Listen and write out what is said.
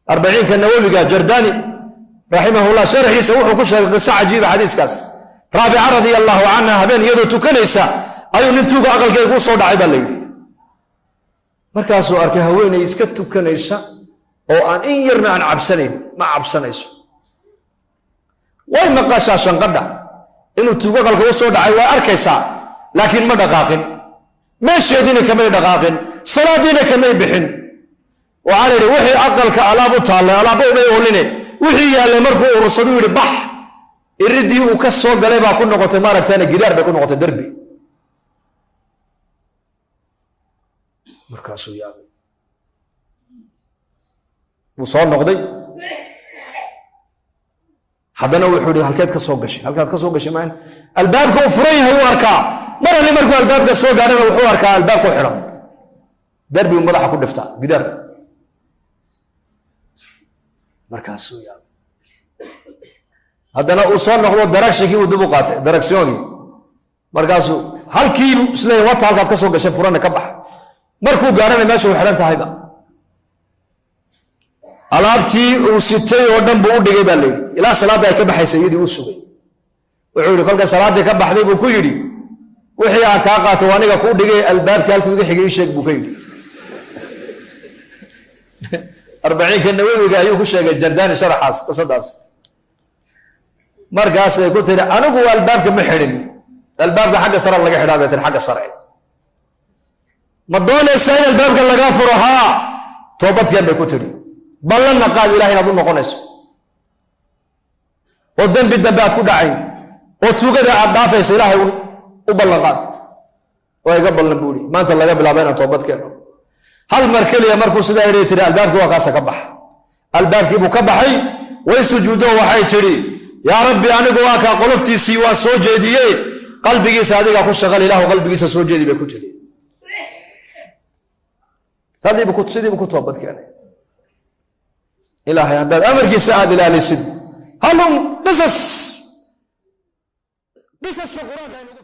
40 كالنووي جرداني رحمه الله شرحي سوحه كشف قصة عجيبة حديث كاس رابعة رضي الله عنها هبين يدو تكنيسة أيو ننتوك أقل كيكو صوت عيبا ليلي markaasuu arkay haweenay iska tukanaysa oo aan in yarna aan cabsanayn ma cabsanayso way maqashaa shanqadha inuu tuugo qalka u soo dhacay waa arkaysaa laakiin ma dhaqaaqin meesheedina kamay dhaqaaqin salaadiina kamay bixin waxaa la yidhi wixii aqalka alaab u taallay alaaba umay ooline wixii yaallay markuu urursadu yidhi bax iridii uu ka soo galay baa ku noqotay maaragtaana gidaar bay ku noqotay derbi markaasuu yaabay wuu soo noqday haddana wuxuu yidhi halkaad ka soo gashay maan albaabka uu furan yahay uu arkaa mar alle markuu albaabka soo gaarana wuxuu arkaa albaabka u xidhan darbi uu madaxa ku dhiftaa gidaar markaasuu yaabay haddana uu soo noqdo daragshigii uu dib u qaatay daragsiyoonkii markaasuu halkiibu isleeyahay wata halkaad ka soo gashay furanna ka baxa markuu gaarana meesha u xidhan tahayba alaabtii uu sitay oo dhan buu u dhigay baa layidhi ilaa salaadda ay ka baxaysay iyadii uu sugay wuxuu yidhi kolka salaaddii ka baxday buu ku yidhi wixii aan kaa qaatay waa aniga kuu dhigay albaabkii halkuu iga xigay ii sheeg buu ka yidhi 40 nawawiga ayuu ku sheegay jardaani sharaxaas qisadaas markaasay ku tiri anigu albaabka ma xidhin albaabka xagga sare laga xidhaa bay tiri xagga sare ma doonaysaa in albaabka lagaa furo haa toobadkeen bay ku tiri ballanna qaad ilahay inaad u noqonayso oo dembi dambe aad ku dhacayn oo tuugada aad dhaafayso ilaahay u ballan qaad oo iga ballan buuri maanta laga bilaabo inaan toobad keeno hal mar keliya markuu sidaa yidhi tiri albaabkii waa kaasa ka bax albaabkii buu ka baxay way sujuudo waxay tiri yaa rabbi anigu waa kaa qoloftiisii waa soo jeediyey qalbigiisa adiga ku shaqal ilaahu qalbigiisa soo jeedi bay ku tiri sidii buu ku toobad keenay ilaahay haddaad amarkiisa aad ilaalisid halum dhisaska qur-aanka